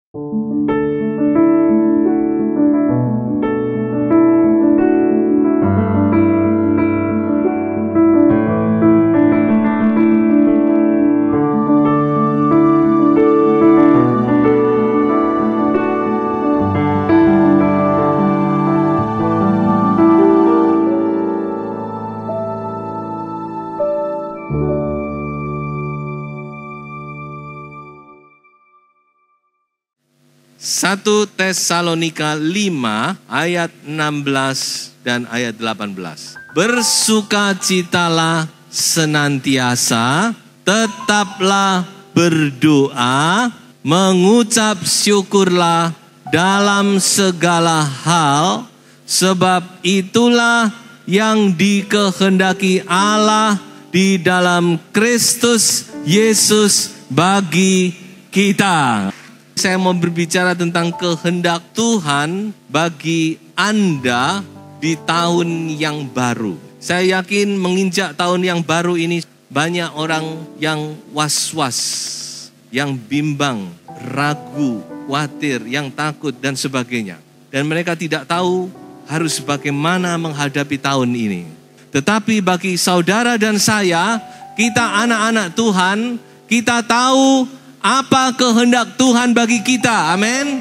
1 Tesalonika 5 ayat 16 dan ayat 18. Bersukacitalah senantiasa, tetaplah berdoa, mengucap syukurlah dalam segala hal, sebab itulah yang dikehendaki Allah di dalam Kristus Yesus bagi kita. Saya mau berbicara tentang kehendak Tuhan bagi Anda di tahun yang baru. Saya yakin menginjak tahun yang baru ini banyak orang yang was-was, yang bimbang, ragu, khawatir, yang takut dan sebagainya. Dan mereka tidak tahu harus bagaimana menghadapi tahun ini. Tetapi bagi saudara dan saya, kita anak-anak Tuhan, kita tahu apa kehendak Tuhan bagi kita, amin.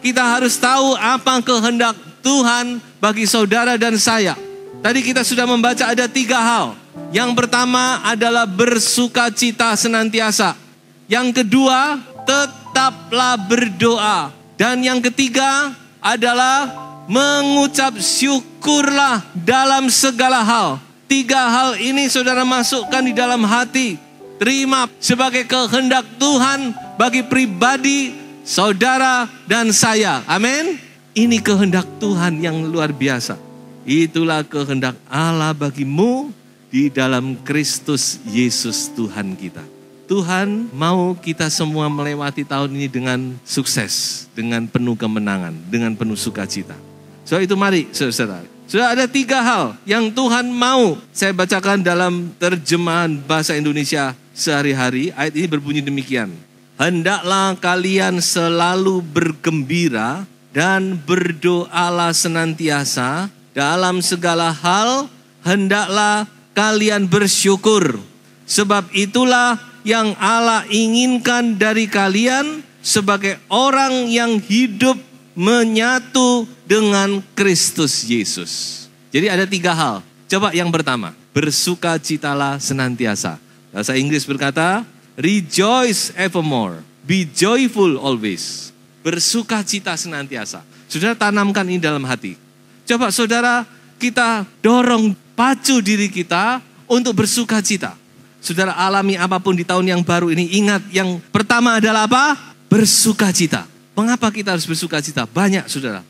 Kita harus tahu apa kehendak Tuhan bagi saudara dan saya. Tadi kita sudah membaca ada 3 hal. Yang pertama adalah bersukacita senantiasa. Yang kedua, tetaplah berdoa. Dan yang ketiga adalah mengucap syukurlah dalam segala hal. 3 hal ini saudara masukkan di dalam hati. Terima sebagai kehendak Tuhan bagi pribadi, saudara, dan saya. Amin. Ini kehendak Tuhan yang luar biasa. Itulah kehendak Allah bagimu di dalam Kristus Yesus Tuhan kita. Tuhan mau kita semua melewati tahun ini dengan sukses, dengan penuh kemenangan, dengan penuh sukacita. So itu mari saudara. Sudah ada 3 hal yang Tuhan mau. Saya bacakan dalam terjemahan bahasa Indonesia sehari-hari. Ayat ini berbunyi demikian. Hendaklah kalian selalu bergembira dan berdoalah senantiasa. Dalam segala hal hendaklah kalian bersyukur. Sebab itulah yang Allah inginkan dari kalian sebagai orang yang hidup menyatu dengan Kristus Yesus. Jadi ada 3 hal. Coba yang pertama, bersukacitalah senantiasa. Bahasa Inggris berkata, rejoice evermore, be joyful always. Bersukacita senantiasa. Saudara tanamkan ini dalam hati. Coba saudara kita dorong, pacu diri kita untuk bersukacita. Saudara alami apapun di tahun yang baru ini, ingat yang pertama adalah apa? Bersukacita. Mengapa kita harus bersukacita? Banyak saudara.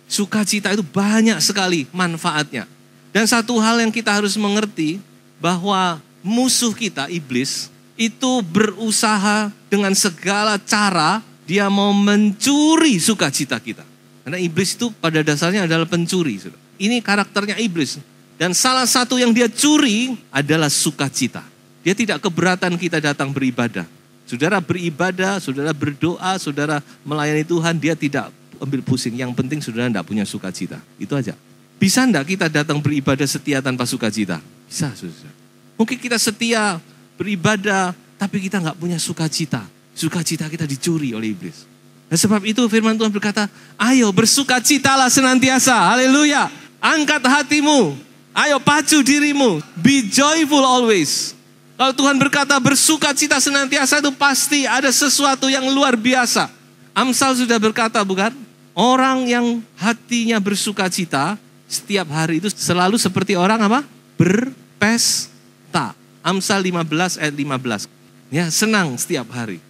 Sukacita itu banyak sekali manfaatnya. Dan satu hal yang kita harus mengerti, bahwa musuh kita, iblis, itu berusaha dengan segala cara, dia mau mencuri sukacita kita. Karena iblis itu pada dasarnya adalah pencuri. Saudara. Ini karakternya iblis. Dan salah satu yang dia curi adalah sukacita. Dia tidak keberatan kita datang beribadah. Saudara beribadah, saudara berdoa, saudara melayani Tuhan, dia tidak ambil pusing. Yang penting saudara tidak punya sukacita. Itu aja. Bisa enggak kita datang beribadah setia tanpa sukacita? Bisa, saudara. Mungkin kita setia beribadah, tapi kita enggak punya sukacita. Sukacita kita dicuri oleh iblis. Dan sebab itu firman Tuhan berkata, ayo bersukacitalah senantiasa. Haleluya. Angkat hatimu. Ayo pacu dirimu. Be joyful always. Kalau Tuhan berkata bersukacita senantiasa, itu pasti ada sesuatu yang luar biasa. Amsal sudah berkata bukan? Orang yang hatinya bersukacita setiap hari itu selalu seperti orang apa? Berpesta. Amsal 15 ayat 15. Ya, senang setiap hari.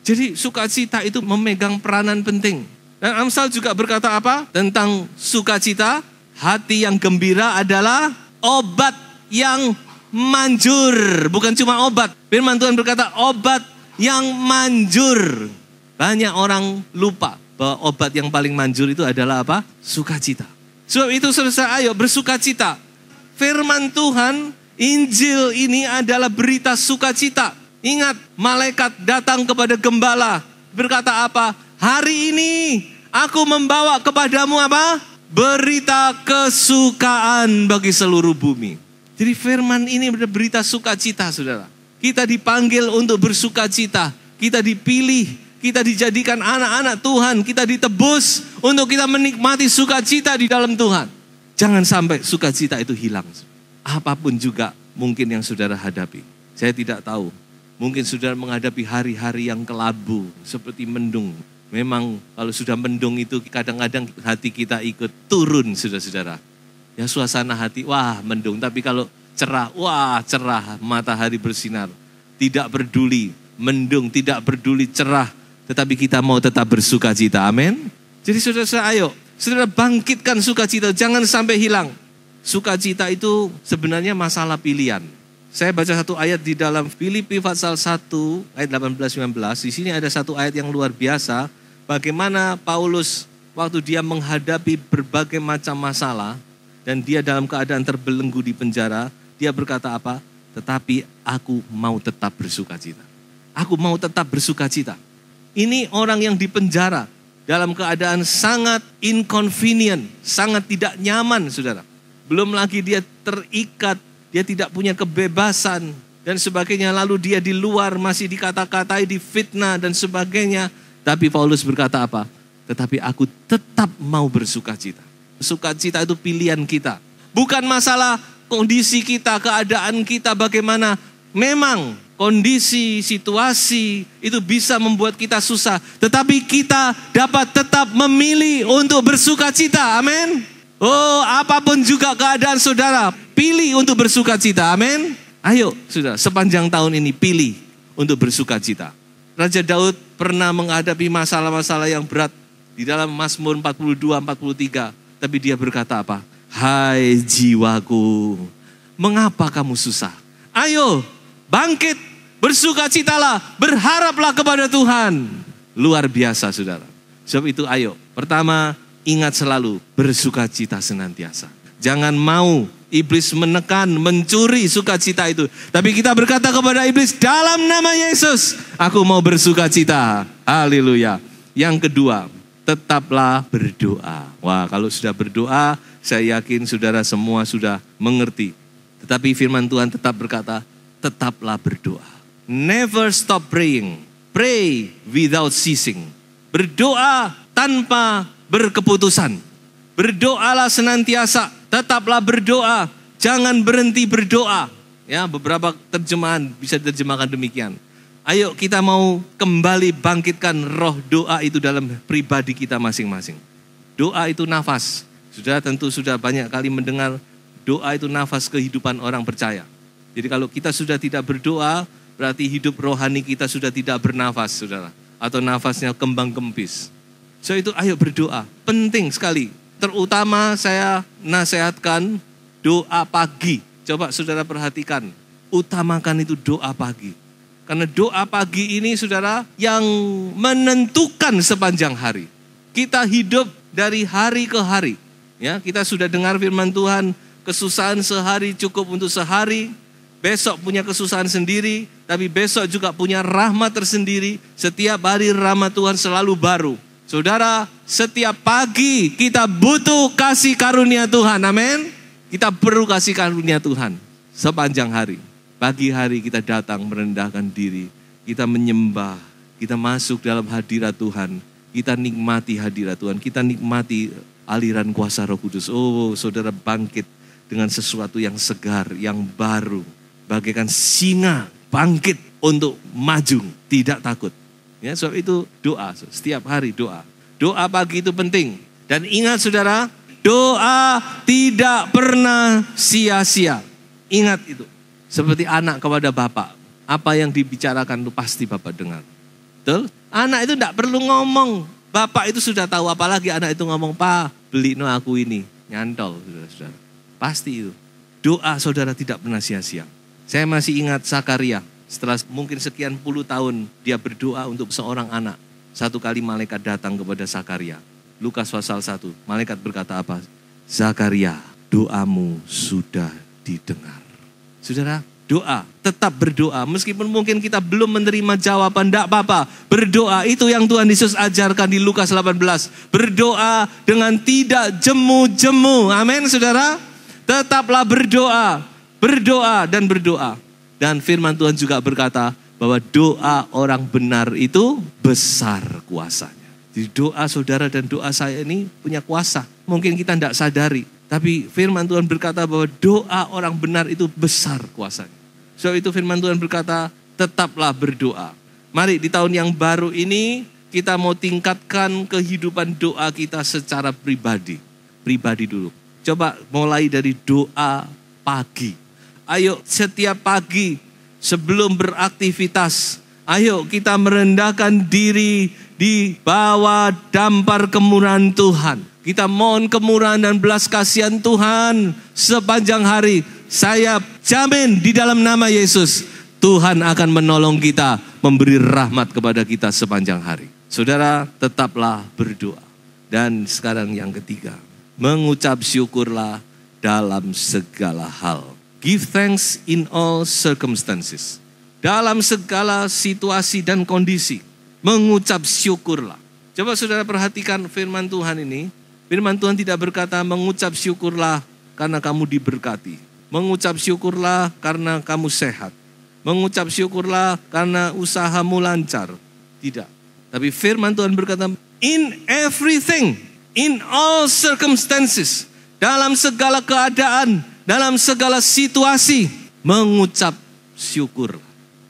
Jadi sukacita itu memegang peranan penting. Dan Amsal juga berkata apa? Tentang sukacita, hati yang gembira adalah obat yang manjur, bukan cuma obat. Firman Tuhan berkata obat yang manjur. Banyak orang lupa bahwa obat yang paling manjur itu adalah apa? Sukacita. Sebab itu saudara, ayo bersukacita. Firman Tuhan, Injil ini adalah berita sukacita. Ingat, malaikat datang kepada gembala. Berkata apa? Hari ini aku membawa kepadamu apa? Berita kesukaan bagi seluruh bumi. Jadi firman ini berita sukacita, saudara. Kita dipanggil untuk bersukacita. Kita dipilih, kita dijadikan anak-anak Tuhan. Kita ditebus untuk kita menikmati sukacita di dalam Tuhan. Jangan sampai sukacita itu hilang. Apapun juga mungkin yang saudara hadapi. Saya tidak tahu. Mungkin saudara menghadapi hari-hari yang kelabu seperti mendung. Memang kalau sudah mendung itu kadang-kadang hati kita ikut turun, saudara-saudara. Ya suasana hati, wah mendung. Tapi kalau cerah, wah cerah, matahari bersinar. Tidak peduli mendung, tidak peduli cerah. Tetapi kita mau tetap bersuka cita, amin. Jadi saudara-saudara ayo, saudara bangkitkan sukacita, jangan sampai hilang. Sukacita itu sebenarnya masalah pilihan. Saya baca satu ayat di dalam Filipi pasal 1 ayat 18-19. Di sini ada satu ayat yang luar biasa. Bagaimana Paulus waktu dia menghadapi berbagai macam masalah. Dan dia dalam keadaan terbelenggu di penjara. Dia berkata apa? Tetapi aku mau tetap bersukacita. Aku mau tetap bersukacita. Ini orang yang di penjara. Dalam keadaan sangat inconvenient. Sangat tidak nyaman, saudara. Belum lagi dia terikat. Dia tidak punya kebebasan dan sebagainya. Lalu dia di luar masih dikata-katai, difitnah dan sebagainya. Tapi Paulus berkata apa? Tetapi aku tetap mau bersukacita. Sukacita itu pilihan kita. Bukan masalah kondisi kita, keadaan kita bagaimana. Memang kondisi, situasi itu bisa membuat kita susah. Tetapi kita dapat tetap memilih untuk bersukacita. Amin. Oh, apapun juga keadaan saudara, pilih untuk bersukacita, amin. Ayo, saudara, sepanjang tahun ini pilih untuk bersukacita. Raja Daud pernah menghadapi masalah-masalah yang berat di dalam Mazmur 42-43. Tapi dia berkata apa? Hai jiwaku, mengapa kamu susah? Ayo, bangkit, bersukacitalah, berharaplah kepada Tuhan. Luar biasa, saudara. Sebab itu ayo, pertama, ingat selalu bersukacita senantiasa. Jangan mau iblis menekan, mencuri sukacita itu. Tapi kita berkata kepada iblis, dalam nama Yesus, aku mau bersukacita. Haleluya. Yang kedua, tetaplah berdoa. Wah, kalau sudah berdoa, saya yakin saudara semua sudah mengerti. Tetapi firman Tuhan tetap berkata, tetaplah berdoa. Never stop praying. Pray without ceasing. Berdoa tanpa berkeputusan. Berdoalah senantiasa, tetaplah berdoa, jangan berhenti berdoa. Ya, beberapa terjemahan bisa diterjemahkan demikian. Ayo kita mau kembali bangkitkan roh doa itu dalam pribadi kita masing-masing. Doa itu nafas. Sudah tentu sudah banyak kali mendengar doa itu nafas kehidupan orang percaya. Jadi kalau kita sudah tidak berdoa, berarti hidup rohani kita sudah tidak bernafas, saudara. Atau nafasnya kembang kempis. So itu ayo berdoa, penting sekali. Terutama saya nasihatkan doa pagi. Coba saudara perhatikan, utamakan itu doa pagi. Karena doa pagi ini saudara yang menentukan sepanjang hari. Kita hidup dari hari ke hari. Ya, kita sudah dengar firman Tuhan, kesusahan sehari cukup untuk sehari. Besok punya kesusahan sendiri, tapi besok juga punya rahmat tersendiri. Setiap hari rahmat Tuhan selalu baru. Saudara, setiap pagi kita butuh kasih karunia Tuhan, amin. Kita perlu kasih karunia Tuhan sepanjang hari. Pagi hari kita datang merendahkan diri, kita menyembah, kita masuk dalam hadirat Tuhan. Kita nikmati hadirat Tuhan, kita nikmati aliran kuasa Roh Kudus. Oh, saudara bangkit dengan sesuatu yang segar, yang baru. Bagaikan singa bangkit untuk maju, tidak takut. Ya, sebab itu doa, setiap hari doa. Doa pagi itu penting. Dan ingat saudara, doa tidak pernah sia-sia. Ingat itu. Seperti anak kepada bapak. Apa yang dibicarakan itu pasti bapak dengar. Betul? Anak itu tidak perlu ngomong. Bapak itu sudah tahu, apalagi anak itu ngomong, "Pa, beli no aku ini." Nyantol, saudara-saudara. Pasti itu. Doa saudara tidak pernah sia-sia. Saya masih ingat Zakaria. Setelah mungkin sekian puluh tahun dia berdoa untuk seorang anak. Satu kali malaikat datang kepada Zakaria. Lukas pasal 1. Malaikat berkata apa? Zakaria, doamu sudah didengar. Saudara, Doa, tetap berdoa. Meskipun mungkin kita belum menerima jawaban, tidak apa-apa. Berdoa, itu yang Tuhan Yesus ajarkan di Lukas 18. Berdoa dengan tidak jemu-jemu. Amin, saudara. Tetaplah berdoa, berdoa dan berdoa. Dan firman Tuhan juga berkata bahwa doa orang benar itu besar kuasanya. Jadi doa saudara dan doa saya ini punya kuasa. Mungkin kita tidak sadari. Tapi firman Tuhan berkata bahwa doa orang benar itu besar kuasanya. So itu firman Tuhan berkata, tetaplah berdoa. Mari di tahun yang baru ini kita mau tingkatkan kehidupan doa kita secara pribadi. Pribadi dulu. Coba mulai dari doa pagi. Ayo setiap pagi sebelum beraktivitas, ayo kita merendahkan diri di bawah dampar kemurahan Tuhan. Kita mohon kemurahan dan belas kasihan Tuhan sepanjang hari. Saya jamin di dalam nama Yesus, Tuhan akan menolong kita, memberi rahmat kepada kita sepanjang hari. Saudara, tetaplah berdoa. Dan sekarang yang ketiga, mengucap syukurlah dalam segala hal. Give thanks in all circumstances. Dalam segala situasi dan kondisi, mengucap syukurlah. Coba saudara perhatikan firman Tuhan ini. Firman Tuhan tidak berkata mengucap syukurlah karena kamu diberkati. Mengucap syukurlah karena kamu sehat. Mengucap syukurlah karena usahamu lancar. Tidak. Tapi firman Tuhan berkata, in everything, in all circumstances, dalam segala keadaan, dalam segala situasi, mengucap syukur.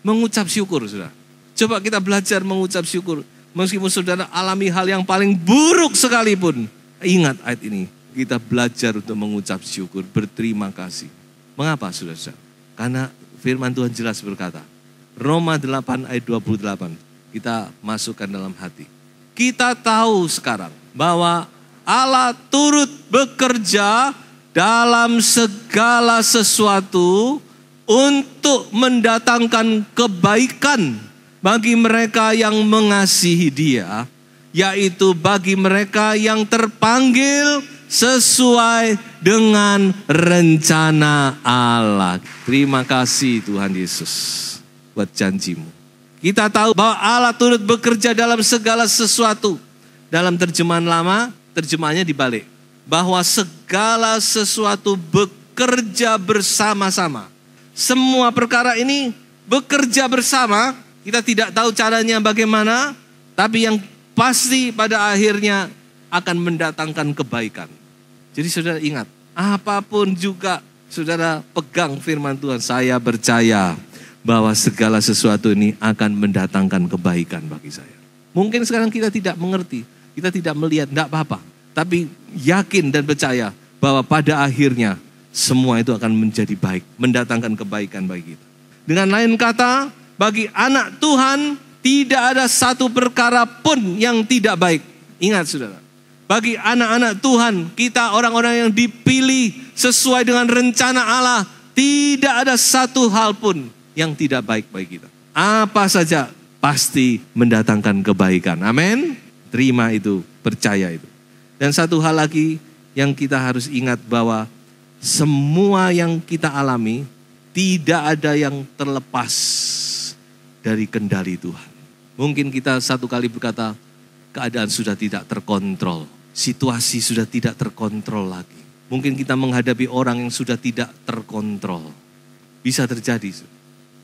Mengucap syukur, saudara. Coba kita belajar mengucap syukur. Meskipun saudara alami hal yang paling buruk sekalipun, ingat ayat ini. Kita belajar untuk mengucap syukur, berterima kasih. Mengapa saudara? Karena firman Tuhan jelas berkata, Roma 8 ayat 28, kita masukkan dalam hati. Kita tahu sekarang bahwa Allah turut bekerja dalam segala sesuatu untuk mendatangkan kebaikan bagi mereka yang mengasihi Dia, yaitu bagi mereka yang terpanggil sesuai dengan rencana Allah. Terima kasih Tuhan Yesus buat janjimu. Kita tahu bahwa Allah turut bekerja dalam segala sesuatu. Dalam terjemahan lama, terjemahannya dibalik. Bahwa segala sesuatu bekerja bersama-sama. Semua perkara ini bekerja bersama. Kita tidak tahu caranya bagaimana, tapi yang pasti pada akhirnya akan mendatangkan kebaikan. Jadi saudara ingat, apapun juga saudara pegang firman Tuhan. Saya percaya bahwa segala sesuatu ini akan mendatangkan kebaikan bagi saya. Mungkin sekarang kita tidak mengerti, kita tidak melihat, tidak apa-apa. Tapi yakin dan percaya bahwa pada akhirnya semua itu akan menjadi baik, mendatangkan kebaikan bagi kita. Dengan lain kata, bagi anak Tuhan tidak ada satu perkara pun yang tidak baik. Ingat saudara. Bagi anak-anak Tuhan, kita orang-orang yang dipilih sesuai dengan rencana Allah, tidak ada satu hal pun yang tidak baik bagi kita. Apa saja pasti mendatangkan kebaikan. Amin. Terima itu, percaya itu. Dan satu hal lagi yang kita harus ingat bahwa semua yang kita alami tidak ada yang terlepas dari kendali Tuhan. Mungkin kita satu kali berkata, keadaan sudah tidak terkontrol. Situasi sudah tidak terkontrol lagi. Mungkin kita menghadapi orang yang sudah tidak terkontrol. Bisa terjadi.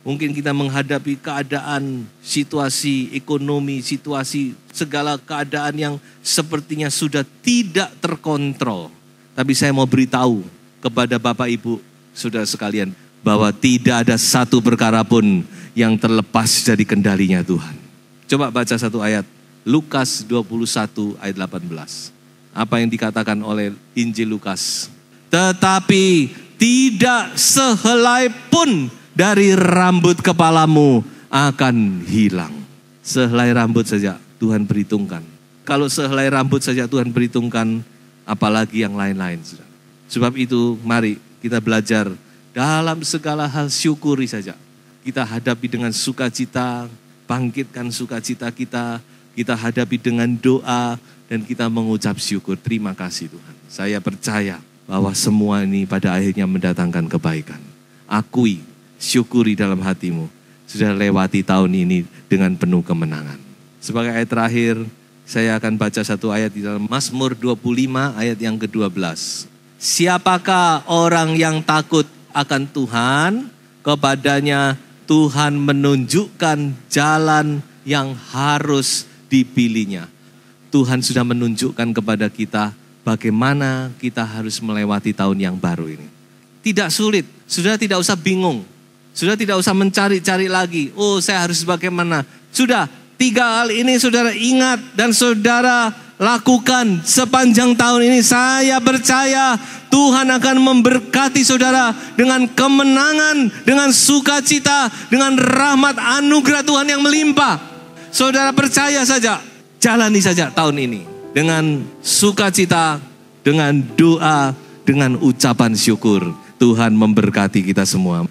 Mungkin kita menghadapi keadaan, situasi ekonomi, situasi segala keadaan yang sepertinya sudah tidak terkontrol. Tapi saya mau beritahu kepada Bapak Ibu, saudara sekalian, bahwa tidak ada satu perkara pun yang terlepas dari kendalinya Tuhan. Coba baca satu ayat, Lukas 21 ayat 18. Apa yang dikatakan oleh Injil Lukas? Tetapi tidak sehelai pun dari rambut kepalamu akan hilang. Sehelai rambut saja Tuhan perhitungkan. Kalau sehelai rambut saja Tuhan perhitungkan, apalagi yang lain-lain. Sebab itu mari kita belajar dalam segala hal syukuri saja. Kita hadapi dengan sukacita, bangkitkan sukacita kita. Kita hadapi dengan doa dan kita mengucap syukur. Terima kasih Tuhan. Saya percaya bahwa semua ini pada akhirnya mendatangkan kebaikan. Akui syukuri dalam hatimu. Sudah lewati tahun ini dengan penuh kemenangan. Sebagai ayat terakhir, saya akan baca satu ayat di dalam Mazmur 25 ayat yang ke-12. Siapakah orang yang takut akan Tuhan? Kepadanya Tuhan menunjukkan jalan yang harus dipilihnya. Tuhan sudah menunjukkan kepada kita bagaimana kita harus melewati tahun yang baru ini. Tidak sulit, sudah tidak usah bingung. Sudah tidak usah mencari-cari lagi. Oh, saya harus bagaimana. Sudah, 3 hal ini saudara ingat dan saudara lakukan sepanjang tahun ini. Saya percaya Tuhan akan memberkati saudara dengan kemenangan, dengan sukacita, dengan rahmat anugerah Tuhan yang melimpah. Saudara percaya saja, jalani saja tahun ini dengan sukacita, dengan doa, dengan ucapan syukur. Tuhan memberkati kita semua.